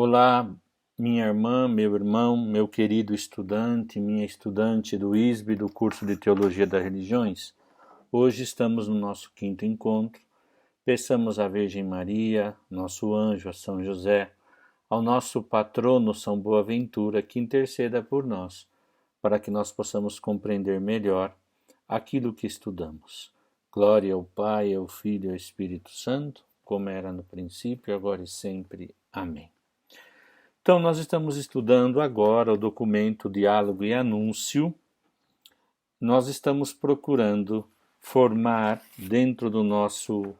Olá, minha irmã, meu irmão, meu querido estudante, minha estudante do ISB, do curso de Teologia das Religiões. Hoje estamos no nosso quinto encontro. Peçamos à Virgem Maria, nosso anjo, a São José, ao nosso patrono São Boaventura, que interceda por nós, para que nós possamos compreender melhor aquilo que estudamos. Glória ao Pai, ao Filho e ao Espírito Santo, como era no princípio, agora e sempre. Amém. Então, nós estamos estudando agora o documento Diálogo e Anúncio. Nós estamos procurando formar dentro do nosso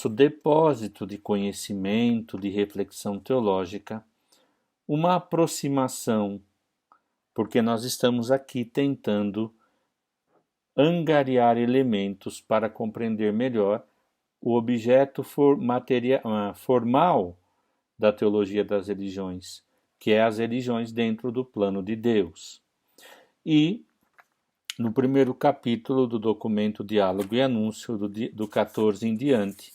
depósito de conhecimento, de reflexão teológica, uma aproximação, porque nós estamos aqui tentando angariar elementos para compreender melhor o objeto formal da teologia das religiões, que é as religiões dentro do plano de Deus. E no primeiro capítulo do documento Diálogo e Anúncio, do 14 em diante,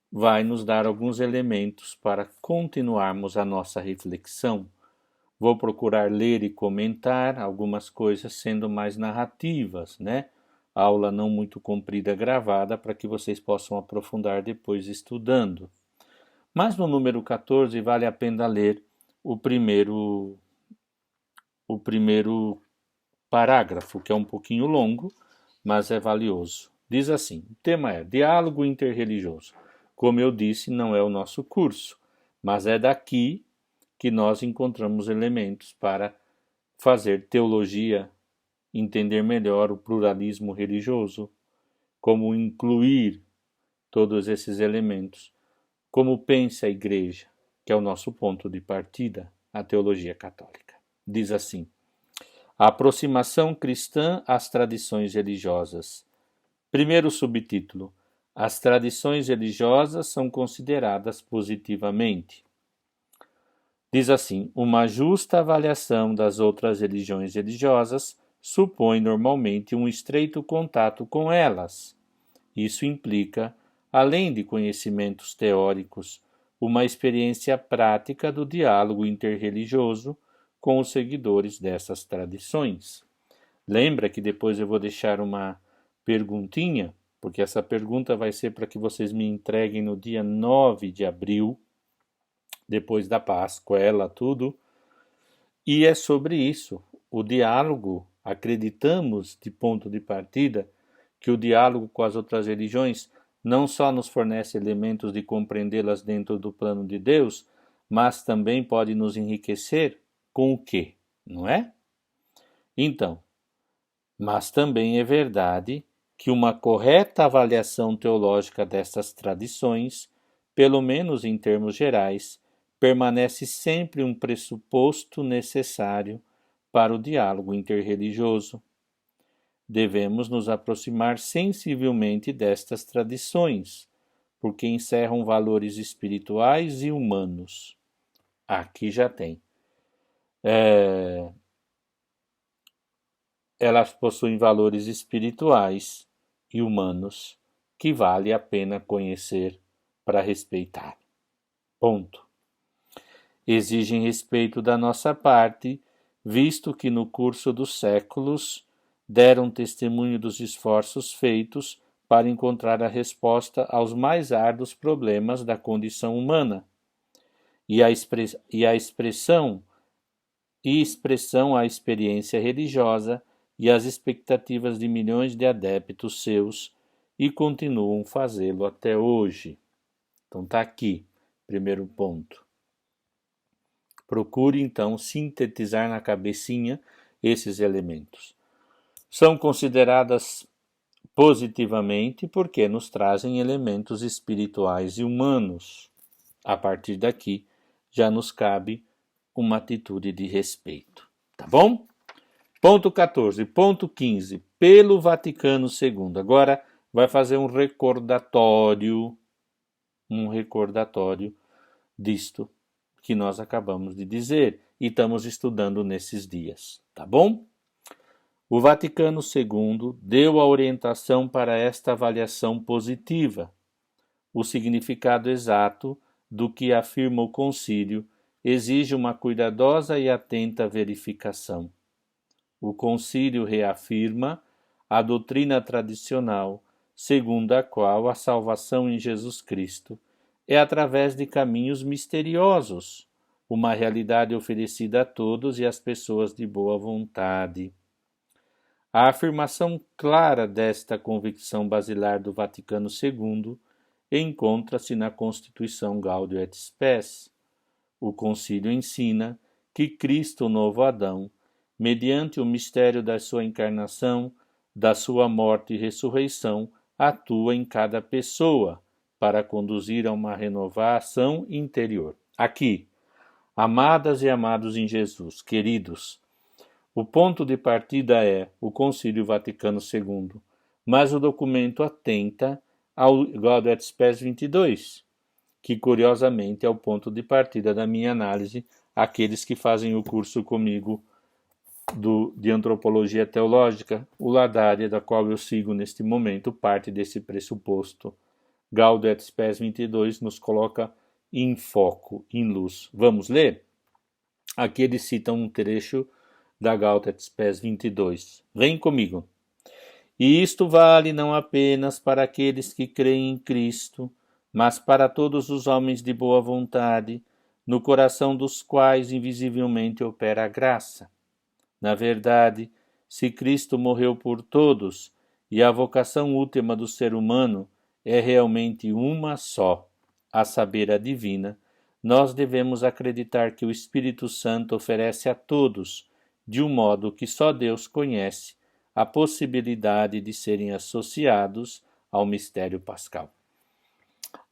vai nos dar alguns elementos para continuarmos a nossa reflexão. Vou procurar ler e comentar algumas coisas sendo mais narrativas, né? Aula não muito comprida gravada para que vocês possam aprofundar depois estudando. Mas no número 14 vale a pena ler o primeiro parágrafo, que é um pouquinho longo, mas é valioso. Diz assim: o tema é Diálogo Interreligioso. Como eu disse, não é o nosso curso, mas é daqui que nós encontramos elementos para fazer teologia, entender melhor o pluralismo religioso, como incluir todos esses elementos. Como pensa a Igreja, que é o nosso ponto de partida, a teologia católica. Diz assim: a aproximação cristã às tradições religiosas. Primeiro subtítulo: as tradições religiosas são consideradas positivamente. Diz assim: uma justa avaliação das outras religiosas supõe normalmente um estreito contato com elas. Isso implica, além de conhecimentos teóricos, uma experiência prática do diálogo interreligioso com os seguidores dessas tradições. Lembra que depois eu vou deixar uma perguntinha, porque essa pergunta vai ser para que vocês me entreguem no dia 9 de abril, depois da Páscoa, tudo. E é sobre isso, o diálogo. Acreditamos, de ponto de partida, que o diálogo com as outras religiões não só nos fornece elementos de compreendê-las dentro do plano de Deus, mas também pode nos enriquecer com o quê? Não é? Então, mas também é verdade que uma correta avaliação teológica dessas tradições, pelo menos em termos gerais, permanece sempre um pressuposto necessário para o diálogo interreligioso. Devemos nos aproximar sensivelmente destas tradições, porque encerram valores espirituais e humanos. Aqui já tem. Elas possuem valores espirituais e humanos que vale a pena conhecer para respeitar. Ponto. Exigem respeito da nossa parte, visto que no curso dos séculos deram testemunho dos esforços feitos para encontrar a resposta aos mais árduos problemas da condição humana, e expressão à experiência religiosa e às expectativas de milhões de adeptos seus, e continuam fazê-lo até hoje. Então está aqui, primeiro ponto. Procure então sintetizar na cabecinha esses elementos. São consideradas positivamente porque nos trazem elementos espirituais e humanos. A partir daqui, já nos cabe uma atitude de respeito. Tá bom? Ponto 14. Ponto 15. Pelo Vaticano II. Agora vai fazer um recordatório disto que nós acabamos de dizer e estamos estudando nesses dias. Tá bom? O Vaticano II deu a orientação para esta avaliação positiva. O significado exato do que afirma o concílio exige uma cuidadosa e atenta verificação. O concílio reafirma a doutrina tradicional, segundo a qual a salvação em Jesus Cristo é através de caminhos misteriosos, uma realidade oferecida a todos e às pessoas de boa vontade. A afirmação clara desta convicção basilar do Vaticano II encontra-se na Constituição Gaudium et Spes. O concílio ensina que Cristo, o novo Adão, mediante o mistério da sua encarnação, da sua morte e ressurreição, atua em cada pessoa para conduzir a uma renovação interior. Aqui, amadas e amados em Jesus, queridos, o ponto de partida é o Concílio Vaticano II, mas o documento atenta ao Gaudium et Spes 22, que curiosamente é o ponto de partida da minha análise, aqueles que fazem o curso comigo de Antropologia Teológica, o Ladária, da qual eu sigo neste momento, parte desse pressuposto. Gaudium et Spes 22 nos coloca em foco, em luz. Vamos ler? Aqui eles citam um trecho da Gaudium et Spes 22. Vem comigo. E isto vale não apenas para aqueles que creem em Cristo, mas para todos os homens de boa vontade, no coração dos quais invisivelmente opera a graça. Na verdade, se Cristo morreu por todos, e a vocação última do ser humano é realmente uma só, a saber, a divina, nós devemos acreditar que o Espírito Santo oferece a todos, de um modo que só Deus conhece, a possibilidade de serem associados ao mistério pascal.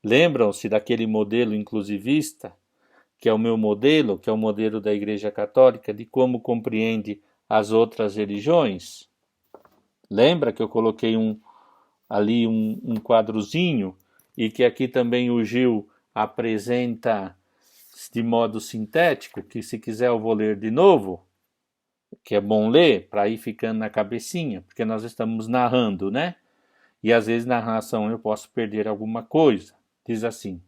Lembram-se daquele modelo inclusivista, que é o meu modelo, que é o modelo da Igreja Católica, de como compreende as outras religiões? Lembra que eu coloquei ali um quadrozinho e que aqui também o Gil apresenta de modo sintético, que se quiser eu vou ler de novo, que é bom ler para ir ficando na cabecinha, porque nós estamos narrando, né? E às vezes na narração eu posso perder alguma coisa. Diz assim: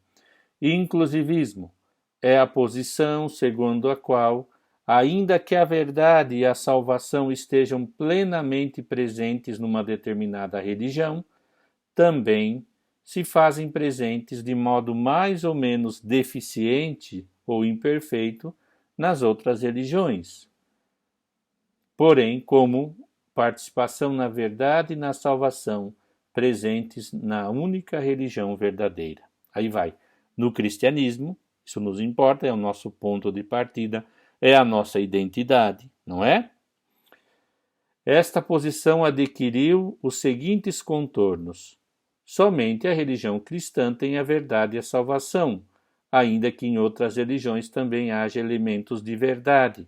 inclusivismo é a posição segundo a qual, ainda que a verdade e a salvação estejam plenamente presentes numa determinada religião, também se fazem presentes de modo mais ou menos deficiente ou imperfeito nas outras religiões. Porém, como participação na verdade e na salvação, presentes na única religião verdadeira. Aí vai. No cristianismo, isso nos importa, é o nosso ponto de partida, é a nossa identidade, não é? Esta posição adquiriu os seguintes contornos. Somente a religião cristã tem a verdade e a salvação, ainda que em outras religiões também haja elementos de verdade.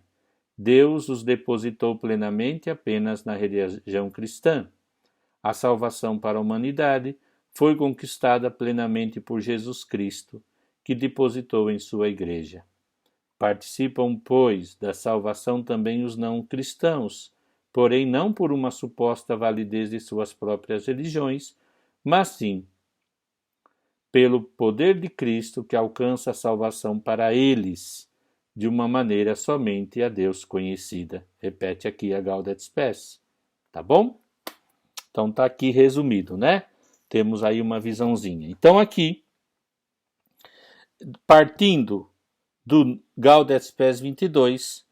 Deus os depositou plenamente apenas na religião cristã. A salvação para a humanidade foi conquistada plenamente por Jesus Cristo, que depositou em sua Igreja. Participam, pois, da salvação também os não cristãos, porém não por uma suposta validez de suas próprias religiões, mas sim pelo poder de Cristo que alcança a salvação para eles, de uma maneira somente a Deus conhecida. Repete aqui a Gaudium et Spes. Tá bom? Então tá aqui resumido, né? Temos aí uma visãozinha. Então aqui, partindo do Gaudium et Spes 22,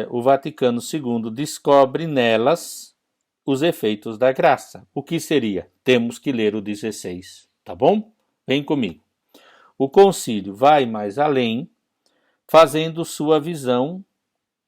o Vaticano II descobre nelas os efeitos da graça. O que seria? Temos que ler o 16, tá bom? Vem comigo. O concílio vai mais além, fazendo sua visão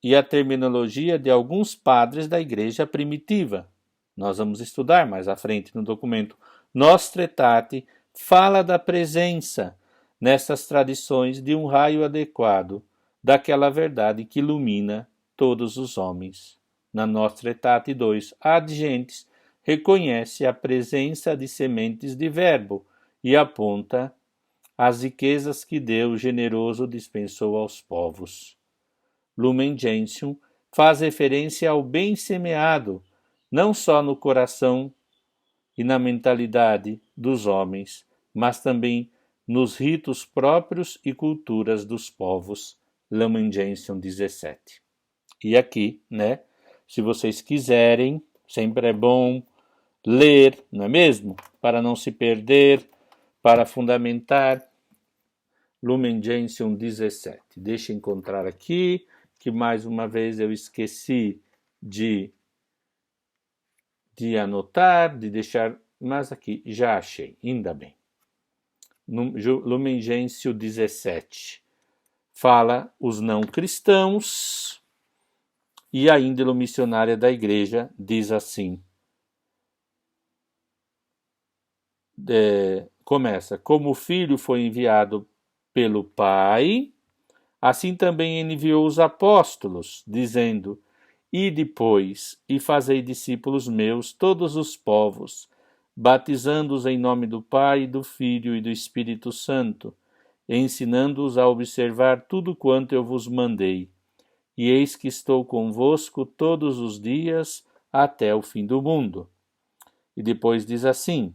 e a terminologia de alguns padres da igreja primitiva. Nós vamos estudar mais à frente no documento. Nostra Aetate fala da presença nessas tradições de um raio adequado daquela verdade que ilumina todos os homens. Na Nostra Aetate 2, ad gentes reconhece a presença de sementes de verbo e aponta as riquezas que Deus generoso dispensou aos povos. Lumen Gentium faz referência ao bem semeado, não só no coração e na mentalidade dos homens, mas também nos ritos próprios e culturas dos povos. Lumen Gentium 17. E aqui, né, se vocês quiserem, sempre é bom ler, não é mesmo? Para não se perder, para fundamentar. Lumen Gentium 17. Deixa eu encontrar aqui, que mais uma vez eu esqueci de anotar, de deixar, mas aqui já achei, ainda bem. Lumen Gentium 17 fala os não cristãos, e a índole missionária da igreja diz assim, começa, como o filho foi enviado pelo Pai, assim também enviou os apóstolos, dizendo, ide, pois, e fazei discípulos meus todos os povos, batizando-os em nome do Pai, do Filho e do Espírito Santo, ensinando-os a observar tudo quanto eu vos mandei. E eis que estou convosco todos os dias até o fim do mundo. E depois diz assim,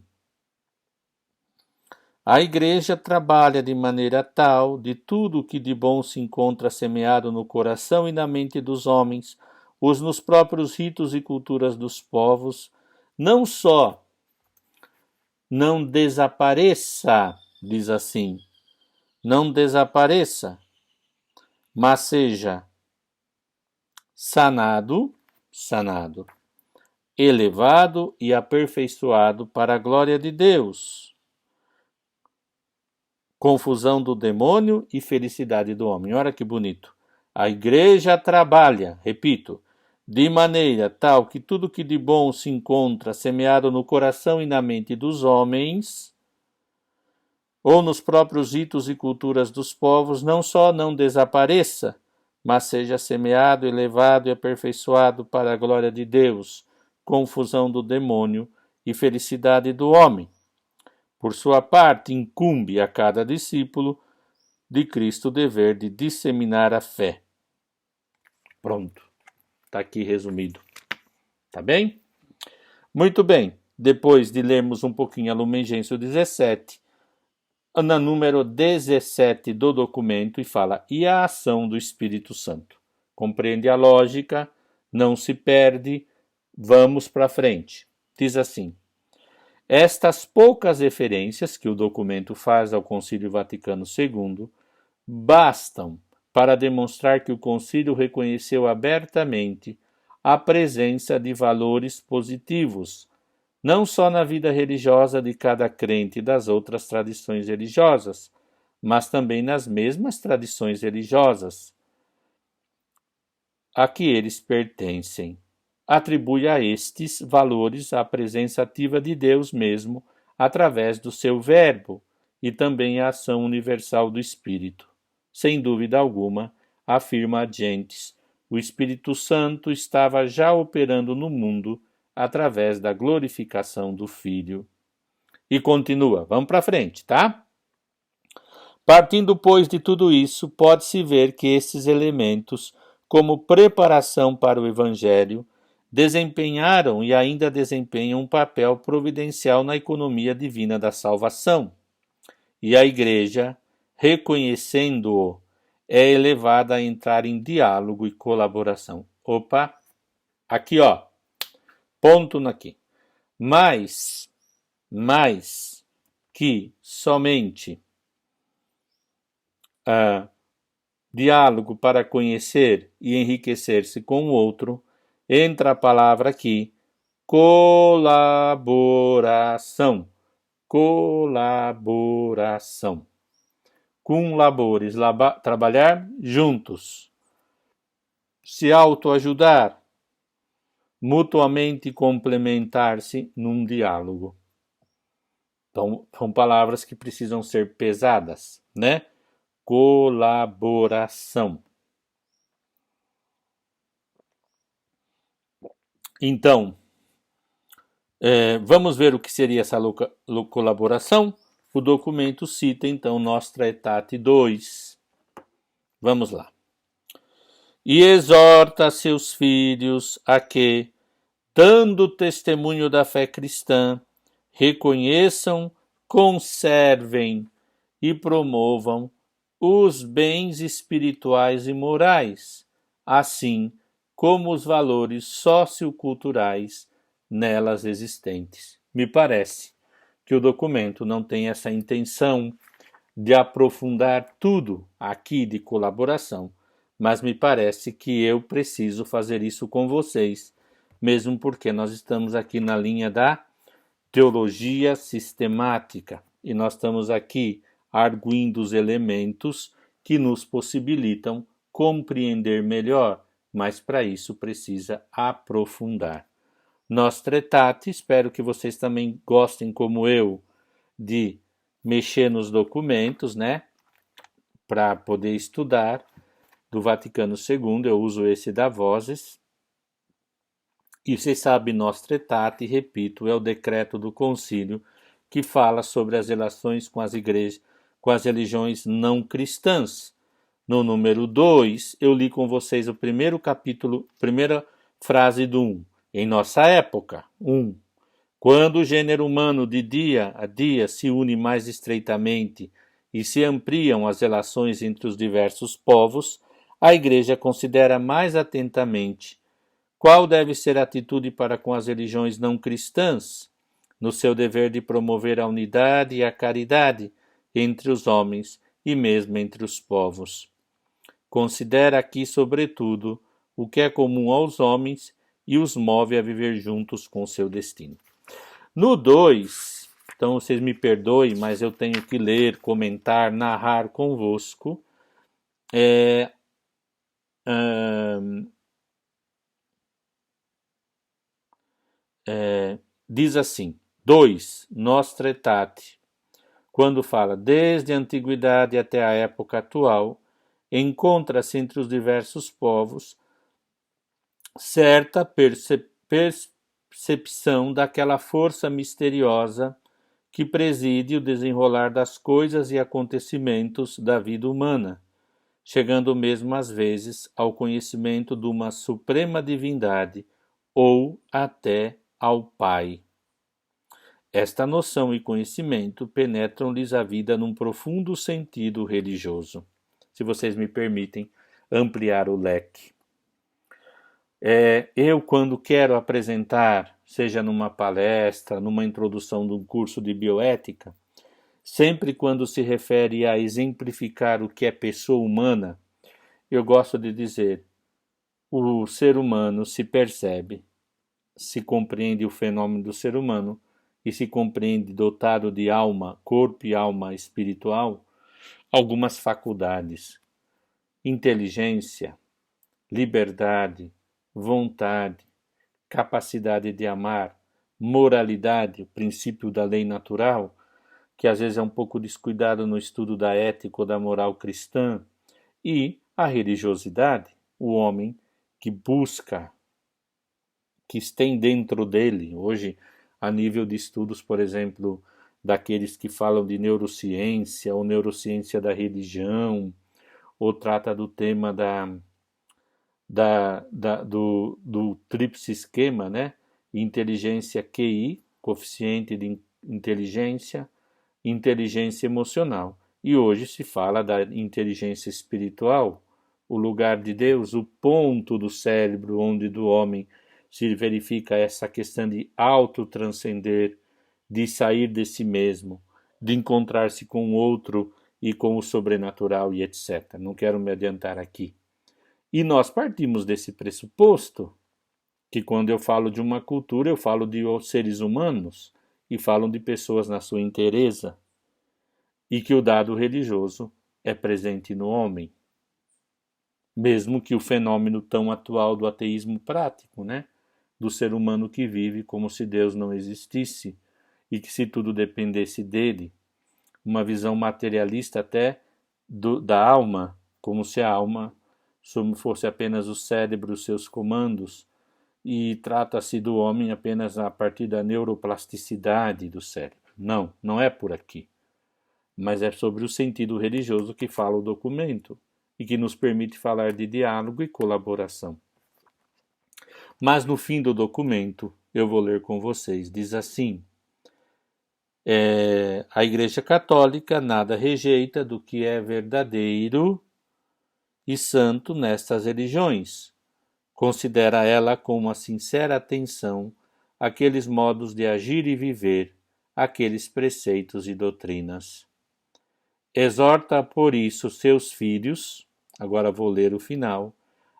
a igreja trabalha de maneira tal de tudo o que de bom se encontra semeado no coração e na mente dos homens, os nos próprios ritos e culturas dos povos, não só não desapareça, diz assim, não desapareça, mas seja sanado, elevado e aperfeiçoado para a glória de Deus. Confusão do demônio e felicidade do homem. Olha que bonito. A igreja trabalha, repito, de maneira tal que tudo que de bom se encontra semeado no coração e na mente dos homens, ou nos próprios ritos e culturas dos povos, não só não desapareça, mas seja semeado, elevado e aperfeiçoado para a glória de Deus, confusão do demônio e felicidade do homem. Por sua parte, incumbe a cada discípulo de Cristo o dever de disseminar a fé. Pronto, está aqui resumido. Tá bem? Muito bem, depois de lermos um pouquinho a Lumen Gentium 17, na número 17 do documento, e fala, e a ação do Espírito Santo. Compreende a lógica, não se perde, vamos para frente. Diz assim, estas poucas referências que o documento faz ao Concílio Vaticano II bastam para demonstrar que o Concílio reconheceu abertamente a presença de valores positivos, não só na vida religiosa de cada crente e das outras tradições religiosas, mas também nas mesmas tradições religiosas a que eles pertencem. Atribui a estes valores a presença ativa de Deus mesmo, através do seu verbo, e também a ação universal do Espírito. Sem dúvida alguma, afirma Gentes, o Espírito Santo estava já operando no mundo através da glorificação do Filho. E continua, vamos para frente, tá? Partindo, pois, de tudo isso, pode-se ver que esses elementos, como preparação para o Evangelho, desempenharam e ainda desempenham um papel providencial na economia divina da salvação. E a Igreja, reconhecendo-o, é elevada a entrar em diálogo e colaboração. Opa, aqui ó, ponto aqui. Mais que somente diálogo para conhecer e enriquecer-se com o outro, entra a palavra aqui, colaboração. Colaboração. Com labores, trabalhar juntos. Se autoajudar, mutuamente complementar-se num diálogo. Então, são palavras que precisam ser pesadas, né? Colaboração. Então, vamos ver o que seria essa colaboração? O documento cita, então, Nostra Aetate 2. Vamos lá. E exorta seus filhos a que, dando testemunho da fé cristã, reconheçam, conservem e promovam os bens espirituais e morais, assim como os valores socioculturais nelas existentes. Me parece que o documento não tem essa intenção de aprofundar tudo aqui de colaboração, mas me parece que eu preciso fazer isso com vocês, mesmo porque nós estamos aqui na linha da teologia sistemática e nós estamos aqui arguindo os elementos que nos possibilitam compreender melhor, mas para isso precisa aprofundar. Nostra Aetate, espero que vocês também gostem, como eu, de mexer nos documentos, né? Para poder estudar do Vaticano II, eu uso esse da Vozes. E vocês sabem, Nostra Aetate, repito, é o decreto do concílio que fala sobre as relações com as igrejas, com as religiões não cristãs. No número 2, eu li com vocês o primeiro capítulo, primeira frase do 1. Em nossa época, 1. Quando o gênero humano de dia a dia se une mais estreitamente e se ampliam as relações entre os diversos povos, a Igreja considera mais atentamente qual deve ser a atitude para com as religiões não cristãs, no seu dever de promover a unidade e a caridade entre os homens e mesmo entre os povos. Considera aqui, sobretudo, o que é comum aos homens e os move a viver juntos com seu destino. No 2, então vocês me perdoem, mas eu tenho que ler, comentar, narrar convosco. Diz assim, 2, Nostra Aetate, quando fala desde a antiguidade até a época atual, encontra-se entre os diversos povos certa percepção daquela força misteriosa que preside o desenrolar das coisas e acontecimentos da vida humana, chegando mesmo às vezes ao conhecimento de uma suprema divindade ou até ao Pai. Esta noção e conhecimento penetram-lhes a vida num profundo sentido religioso. Se vocês me permitem ampliar o leque. Eu, quando quero apresentar, seja numa palestra, numa introdução de um curso de bioética, sempre quando se refere a exemplificar o que é pessoa humana, eu gosto de dizer, o ser humano se percebe, se compreende o fenômeno do ser humano e se compreende dotado de alma, corpo e alma espiritual, algumas faculdades, inteligência, liberdade, vontade, capacidade de amar, moralidade, o princípio da lei natural, que às vezes é um pouco descuidado no estudo da ética ou da moral cristã, e a religiosidade, o homem que busca, que tem dentro dele, hoje, a nível de estudos, por exemplo, daqueles que falam de neurociência ou neurociência da religião, ou trata do tema do tríplice esquema, né? Inteligência QI, coeficiente de inteligência, inteligência emocional. E hoje se fala da inteligência espiritual, o lugar de Deus, o ponto do cérebro onde do homem se verifica essa questão de autotranscender, de sair de si mesmo, de encontrar-se com o outro e com o sobrenatural e etc. Não quero me adiantar aqui. E nós partimos desse pressuposto que quando eu falo de uma cultura, eu falo de seres humanos e falo de pessoas na sua inteireza e que o dado religioso é presente no homem. Mesmo que o fenômeno tão atual do ateísmo prático, né? Do ser humano que vive como se Deus não existisse e que se tudo dependesse dele, uma visão materialista até da alma, como se a alma fosse apenas o cérebro, os seus comandos, e trata-se do homem apenas a partir da neuroplasticidade do cérebro. Não, não é por aqui. Mas é sobre o sentido religioso que fala o documento e que nos permite falar de diálogo e colaboração. Mas no fim do documento, eu vou ler com vocês, diz assim, A Igreja Católica nada rejeita do que é verdadeiro e santo nestas religiões. Considera ela com uma sincera atenção aqueles modos de agir e viver, aqueles preceitos e doutrinas. Exorta, por isso, seus filhos, agora vou ler o final,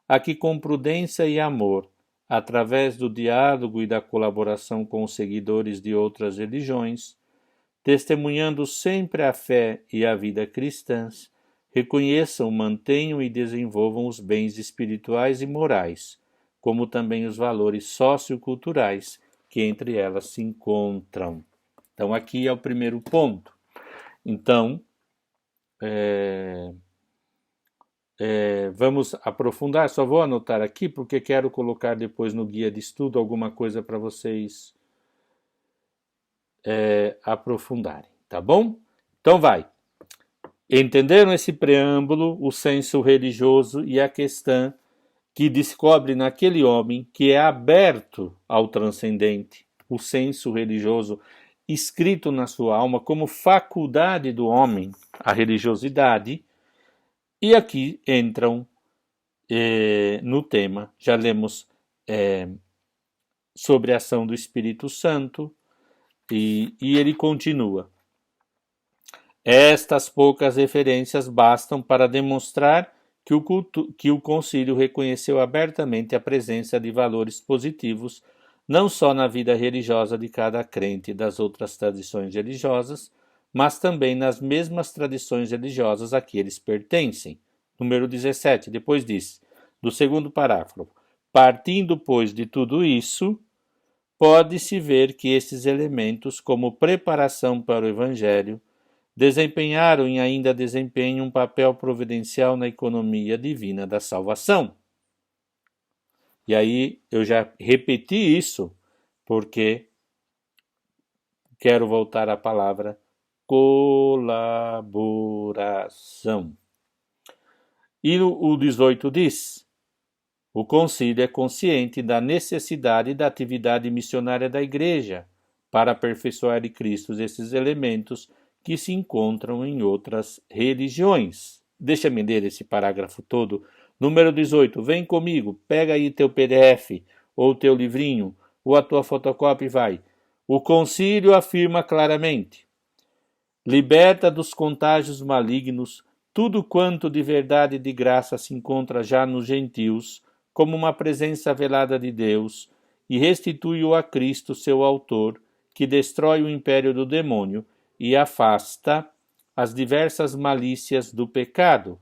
a que com prudência e amor, através do diálogo e da colaboração com os seguidores de outras religiões, testemunhando sempre a fé e a vida cristãs, reconheçam, mantenham e desenvolvam os bens espirituais e morais, como também os valores socioculturais que entre elas se encontram. Então, aqui é o primeiro ponto. Então, vamos aprofundar. Só vou anotar aqui porque quero colocar depois no guia de estudo alguma coisa para vocês aprofundarem, tá bom? Então vai. Entenderam esse preâmbulo, o senso religioso e a questão que descobre naquele homem que é aberto ao transcendente, o senso religioso escrito na sua alma como faculdade do homem, a religiosidade. E aqui entram no tema, já lemos sobre a ação do Espírito Santo, e ele continua. Estas poucas referências bastam para demonstrar que o concílio reconheceu abertamente a presença de valores positivos, não só na vida religiosa de cada crente das outras tradições religiosas, mas também nas mesmas tradições religiosas a que eles pertencem. Número 17, depois diz, do segundo parágrafo, partindo, pois, de tudo isso, pode-se ver que esses elementos, como preparação para o Evangelho, desempenharam e ainda desempenham um papel providencial na economia divina da salvação. E aí eu já repeti isso porque quero voltar à palavra colaboração. E o 18 diz: o concílio é consciente da necessidade da atividade missionária da Igreja para aperfeiçoar em Cristo esses elementos que se encontram em outras religiões. Deixa-me ler esse parágrafo todo. Número 18, vem comigo, pega aí teu PDF ou teu livrinho ou a tua fotocópia e vai. O concílio afirma claramente: liberta dos contágios malignos tudo quanto de verdade e de graça se encontra já nos gentios, como uma presença velada de Deus, e restitui-o a Cristo, seu autor, que destrói o império do demônio e afasta as diversas malícias do pecado.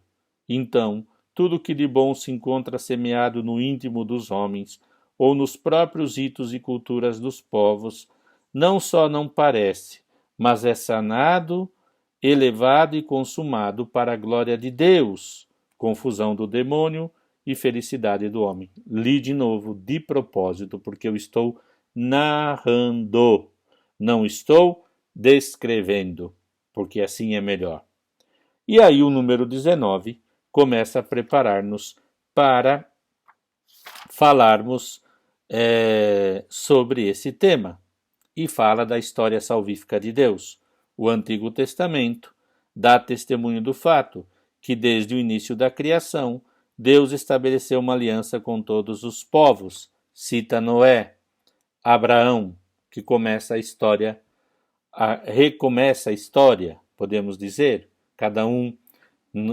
Então, tudo que de bom se encontra semeado no íntimo dos homens, ou nos próprios ritos e culturas dos povos, não só não parece, mas é sanado, elevado e consumado para a glória de Deus, confusão do demônio e felicidade do homem. Li de novo, de propósito, porque eu estou narrando, não estou descrevendo, porque assim é melhor. E aí o número 19 começa a preparar-nos para falarmos sobre esse tema, e fala da história salvífica de Deus. O Antigo Testamento dá testemunho do fato que desde o início da criação Deus estabeleceu uma aliança com todos os povos. Cita Noé, Abraão, que recomeça a história, podemos dizer, cada um,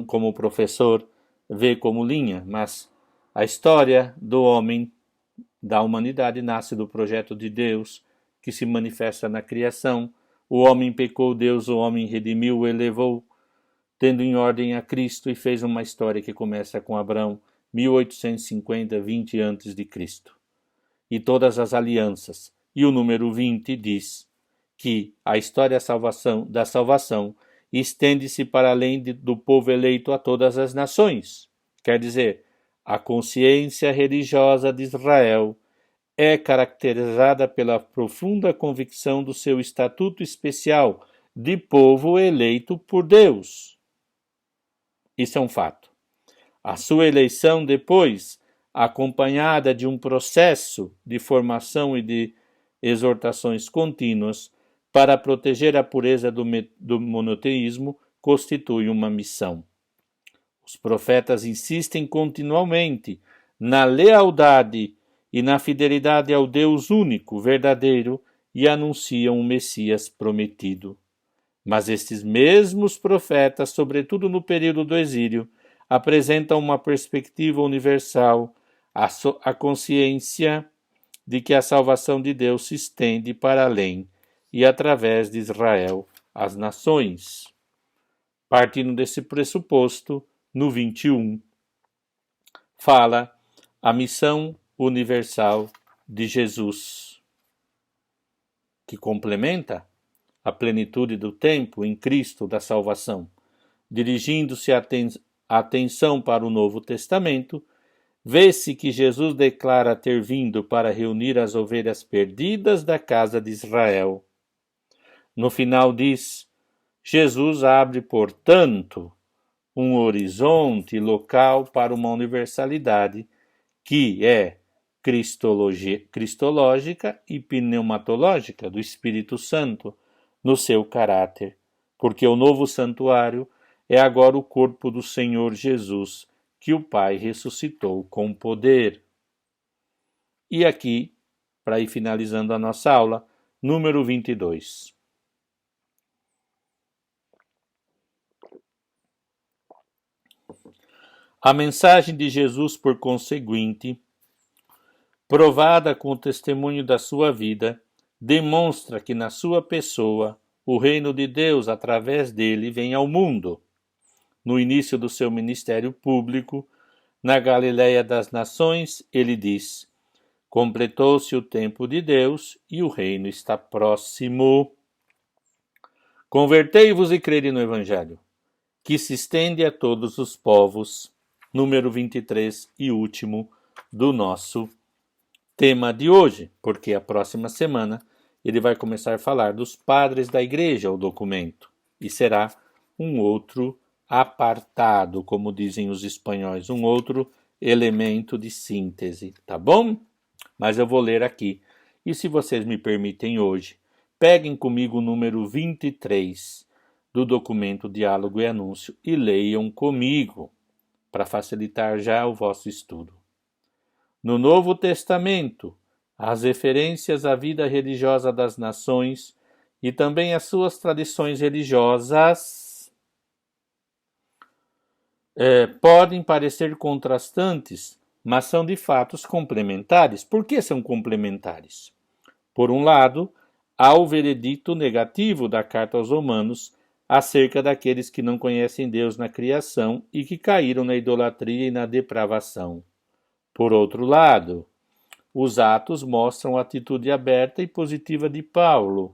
como o professor, vê como linha, mas a história do homem, da humanidade, nasce do projeto de Deus, que se manifesta na criação. O homem pecou, Deus o homem redimiu, elevou, tendo em ordem a Cristo, e fez uma história que começa com Abraão, 1850, 20 a.C. E todas as alianças. E o número 20 diz que a história da salvação estende-se para além do povo eleito a todas as nações. Quer dizer, a consciência religiosa de Israel é caracterizada pela profunda convicção do seu estatuto especial de povo eleito por Deus. Isso é um fato. A sua eleição depois, acompanhada de um processo de formação e de exortações contínuas, para proteger a pureza do monoteísmo constitui uma missão. Os profetas insistem continuamente na lealdade e na fidelidade ao Deus único, verdadeiro, e anunciam o Messias prometido. Mas estes mesmos profetas, sobretudo no período do exílio, apresentam uma perspectiva universal, a consciência de que a salvação de Deus se estende para além e através de Israel às nações. Partindo desse pressuposto, no 21, fala a missão universal de Jesus, que complementa a plenitude do tempo em Cristo da salvação. Dirigindo-se a atenção para o Novo Testamento, vê-se que Jesus declara ter vindo para reunir as ovelhas perdidas da casa de Israel. No final diz: Jesus abre, portanto, um horizonte local para uma universalidade que é cristológica e pneumatológica do Espírito Santo no seu caráter, porque o novo santuário é agora o corpo do Senhor Jesus, que o Pai ressuscitou com poder. E aqui, para ir finalizando a nossa aula, número 22. A mensagem de Jesus, por conseguinte, provada com o testemunho da sua vida, demonstra que na sua pessoa o reino de Deus, através dele, vem ao mundo. No início do seu ministério público, na Galiléia das Nações, ele diz: completou-se o tempo de Deus e o reino está próximo. Convertei-vos e crede no Evangelho, que se estende a todos os povos. Número 23 e último do nosso tema de hoje, porque a próxima semana ele vai começar a falar dos padres da igreja, o documento, e será um outro apartado, como dizem os espanhóis, um outro elemento de síntese, tá bom? Mas eu vou ler aqui, e se vocês me permitem hoje, peguem comigo o número 23 do documento Diálogo e Anúncio e leiam comigo, para facilitar já o vosso estudo. No Novo Testamento, as referências à vida religiosa das nações e também às suas tradições religiosas podem parecer contrastantes, mas são de fato complementares. Por que são complementares? Por um lado, há o veredicto negativo da Carta aos Romanos acerca daqueles que não conhecem Deus na criação e que caíram na idolatria e na depravação. Por outro lado, os Atos mostram a atitude aberta e positiva de Paulo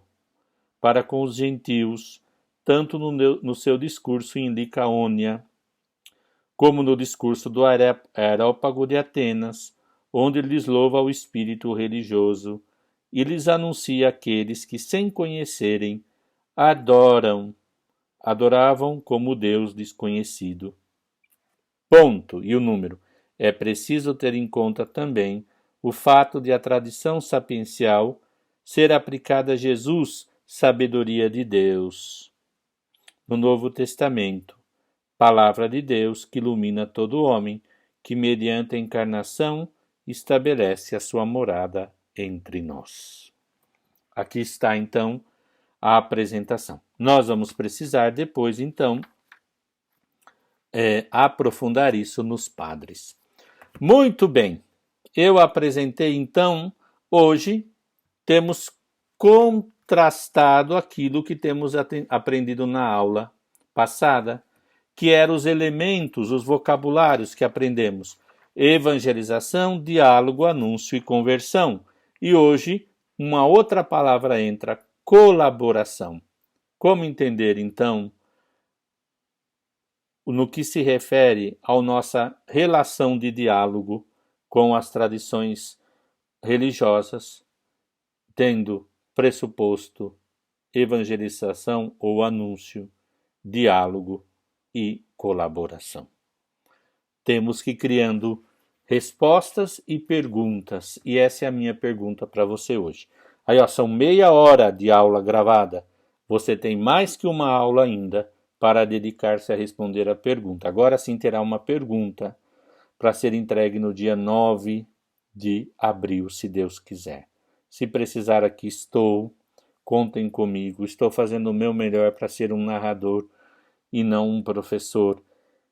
para com os gentios, tanto no seu discurso em Licaônia, como no discurso do Areópago de Atenas, onde lhes louva o espírito religioso e lhes anuncia aqueles que, sem conhecerem, adoravam como Deus desconhecido. Ponto. E o número. É preciso ter em conta também o fato de a tradição sapiencial ser aplicada a Jesus, sabedoria de Deus. No Novo Testamento, palavra de Deus que ilumina todo homem, que mediante a encarnação estabelece a sua morada entre nós. Aqui está, então, a apresentação. Nós vamos precisar depois, então, aprofundar isso nos padres. Muito bem, eu apresentei, então, hoje temos contrastado aquilo que temos aprendido na aula passada, que eram os elementos, os vocabulários que aprendemos: evangelização, diálogo, anúncio e conversão. E hoje, uma outra palavra entra: colaboração. Como entender, então, no que se refere à nossa relação de diálogo com as tradições religiosas, tendo pressuposto evangelização ou anúncio, diálogo e colaboração. Temos que ir criando respostas e perguntas, e essa é a minha pergunta para você hoje. Aí, ó, são meia hora de aula gravada. Você tem mais que uma aula ainda para dedicar-se a responder a pergunta. Agora sim terá uma pergunta para ser entregue no dia 9 de abril, se Deus quiser. Se precisar, aqui estou. Contem comigo. Estou fazendo o meu melhor para ser um narrador e não um professor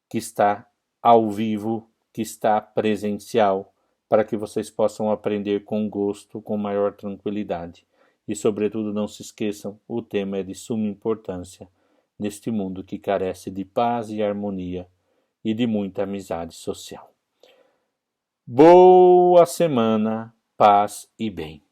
que está ao vivo, que está presencial, para que vocês possam aprender com gosto, com maior tranquilidade. E, sobretudo, não se esqueçam, o tema é de suma importância neste mundo que carece de paz e harmonia e de muita amizade social. Boa semana, paz e bem.